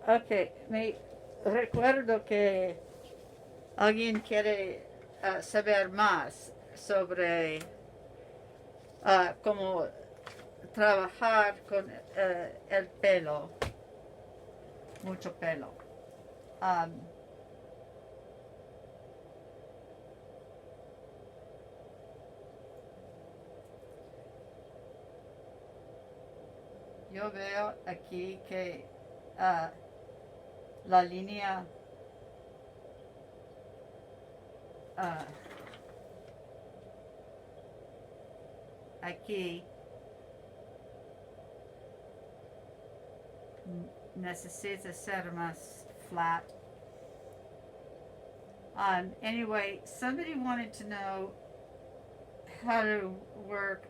Ok, me recuerdo que alguien quiere saber más sobre cómo trabajar con el pelo, mucho pelo. Um, yo veo aquí que uh, la línea uh, aquí necesita ser más flat. Anyway, somebody wanted to know how to work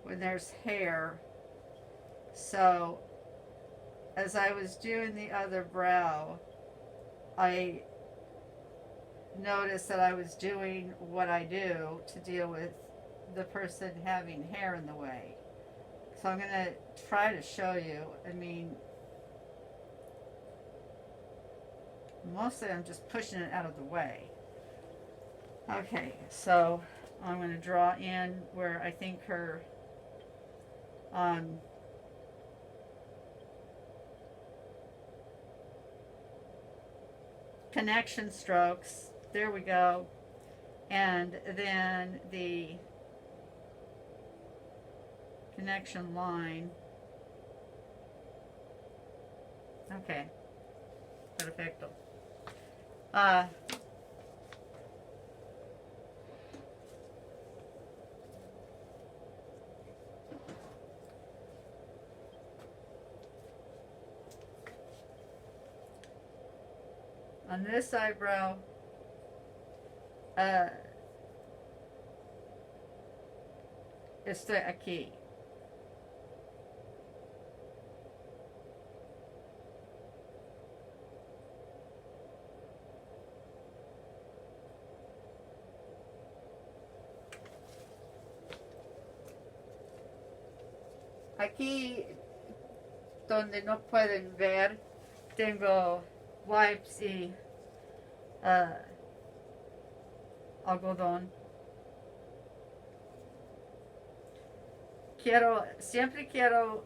when there's hair. So, as I was doing the other brow, I noticed that I was doing what I do to deal with the person having hair in the way. So I'm going to try to show you. I mean, mostly I'm just pushing it out of the way. Okay, so I'm going to draw in where I think her um, connection strokes. There we go. And then the connection line. Okay, perfecto. On this eyebrow, estoy aquí. Aquí donde no pueden ver, tengo wipes y algodón. Siempre quiero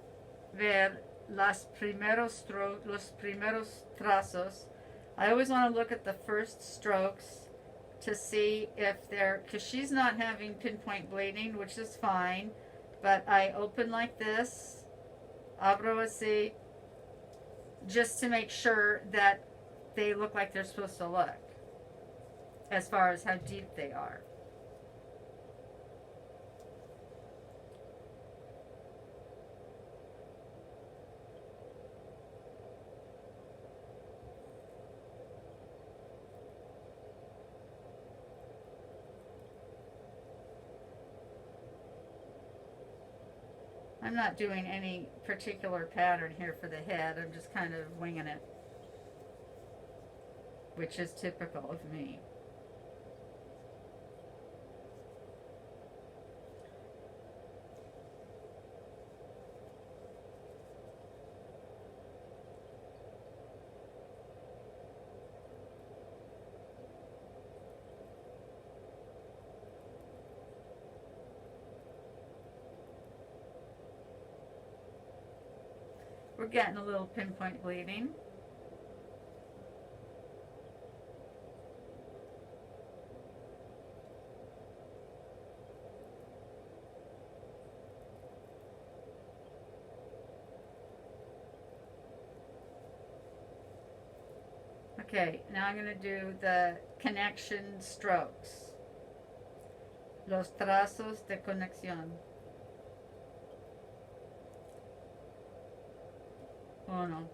ver los primeros trazos. I always want to look at the first strokes to see if they're, because she's not having pinpoint bleeding, which is fine, but I open like this, abro así, just to make sure that they look like they're supposed to look, as far as how deep they are. I'm not doing any particular pattern here for the head. I'm just kind of winging it, which is typical of me. We're getting a little pinpoint bleeding. Okay, now I'm going to do the connection strokes. Los trazos de conexión. Uno.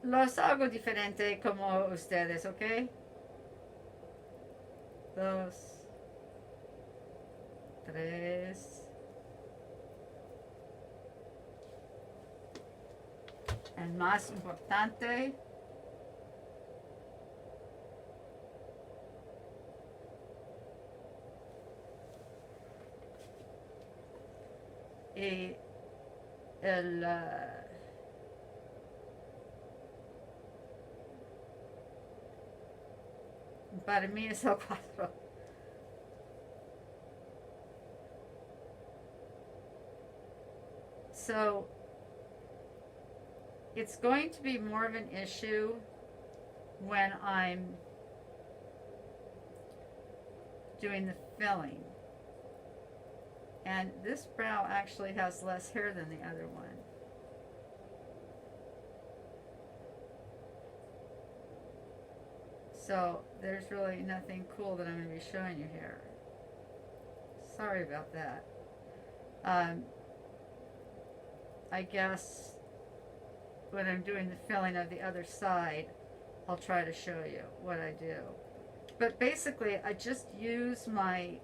Los hago diferente como ustedes, ¿ok? Dos. Tres. El más importante. y el para mí es el 4. So it's going to be more of an issue when I'm doing the filling. And this brow actually has less hair than the other one. So there's really nothing cool that I'm going to be showing you here. Sorry about that. I guess when I'm doing the filling of the other side, I'll try to show you what I do. But basically, I just use my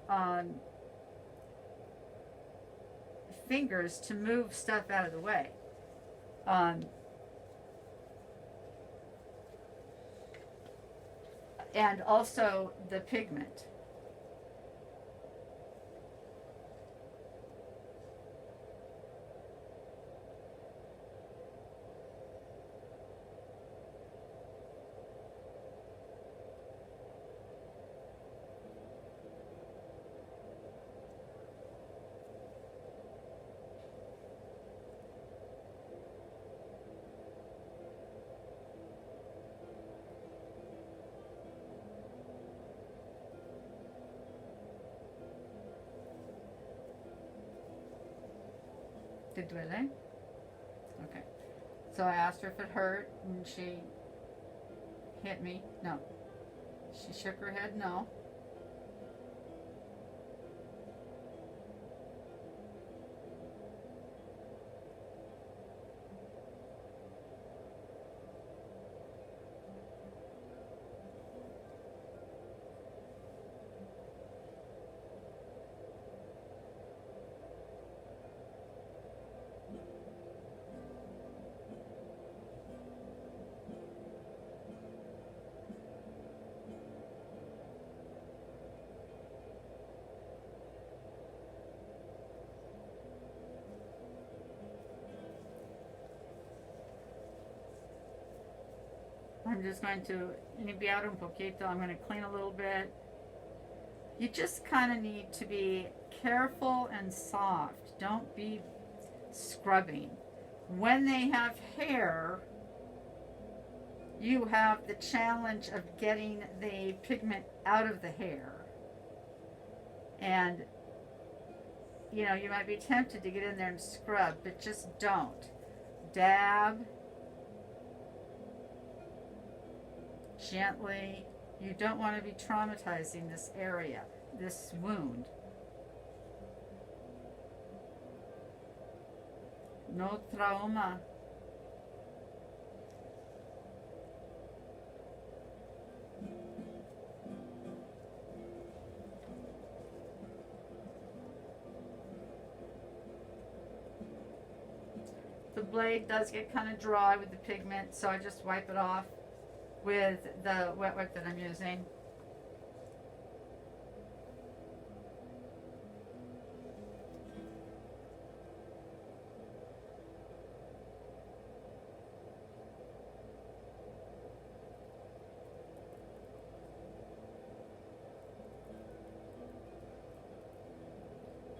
fingers to move stuff out of the way. And also the pigment. ¿Te duele? Okay. So I asked her if it hurt, and she hit me. No. She shook her head no. I'm just going to limpiar un poquito. I'm going to clean a little bit. You just kind of need to be careful and soft. Don't be scrubbing. When they have hair, you have the challenge of getting the pigment out of the hair. And, you know, you might be tempted to get in there and scrub, but just don't. Dab. Gently. You don't want to be traumatizing this area, this wound. No trauma. The blade does get kind of dry with the pigment, so I just wipe it off with the wet wipe that I'm using.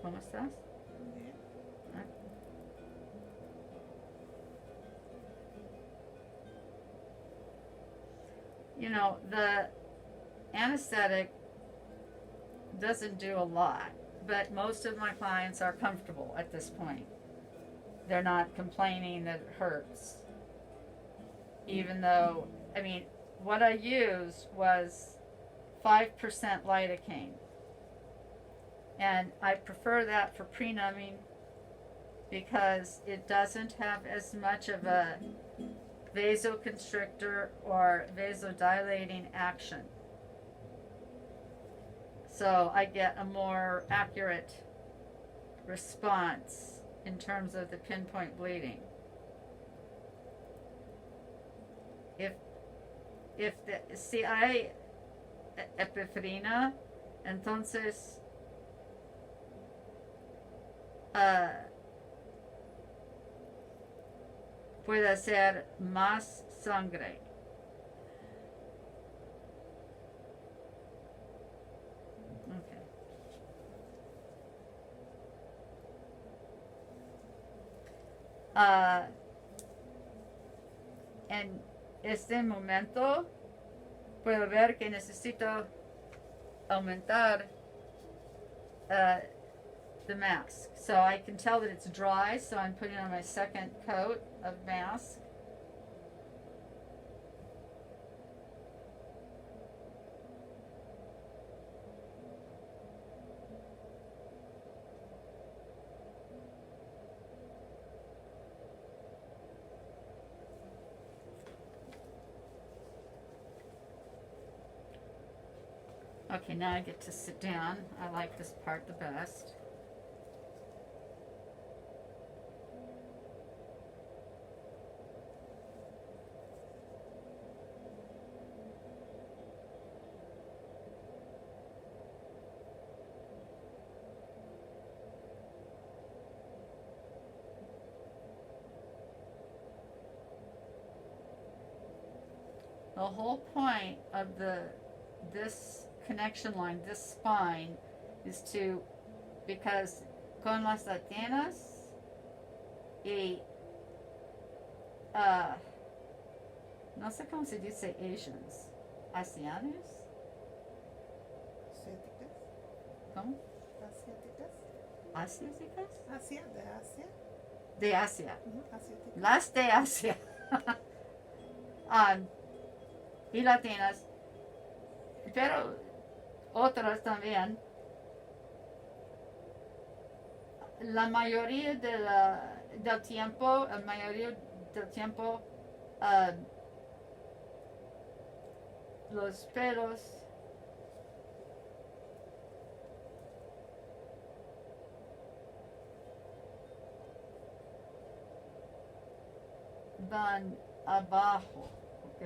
¿Cómo estás? You know, the anesthetic doesn't do a lot, but most of my clients are comfortable at this point. They're not complaining that it hurts. Even though, I mean, what I used was 5% lidocaine. And I prefer that for pre-numbing because it doesn't have as much of a vasoconstrictor or vasodilating action. So I get a more accurate response in terms of the pinpoint bleeding. If si hay epinefrina, entonces puede hacer más sangre. Okay. En este momento puedo ver que necesito aumentar the mask. So I can tell that it's dry, so I'm putting on my second coat of mask. Okay, now I get to sit down. I like this part the best. The whole point of this connection line, this spine, is to, because con las latinas y no sé cómo se dice Asians, asianos, Asiáticas. ¿cómo? Asiáticas. Asiáticas, Asia, de Asia. de Asia, Asiáticas. las de Asia y latinas, pero otras también. La mayoría del tiempo, los pelos van abajo, ¿ok?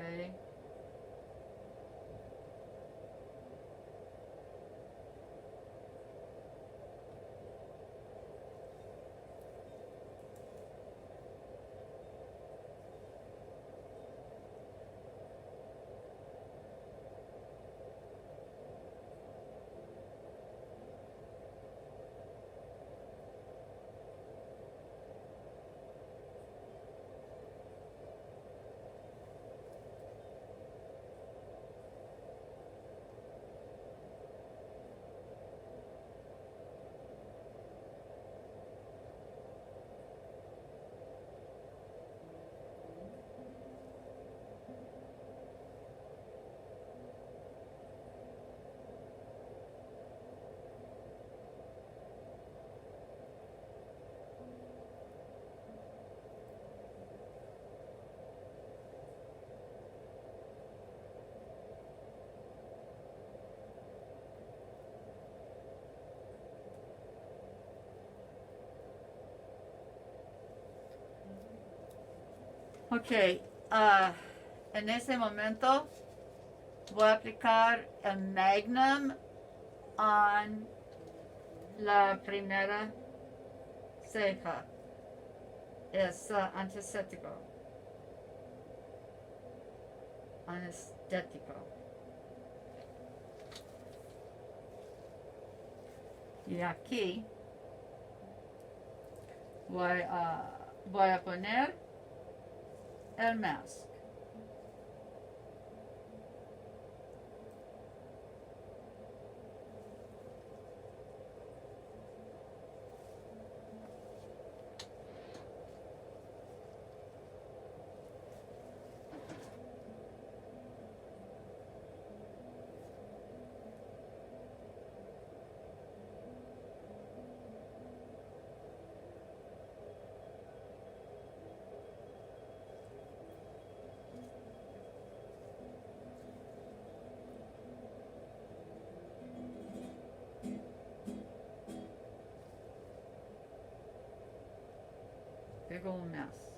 Ok, en ese momento voy a aplicar el Magnum en la primera ceja. Es antiséptico. Anestético. Y aquí voy a poner el mask. Big old mess.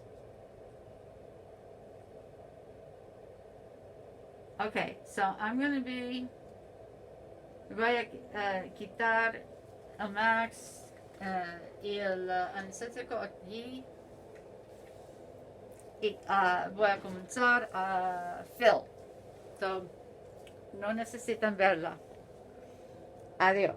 Okay, so I'm going to voy a quitar el max y el anestésico aquí. y voy a comenzar a fill. So, no necesitan verla. Adiós.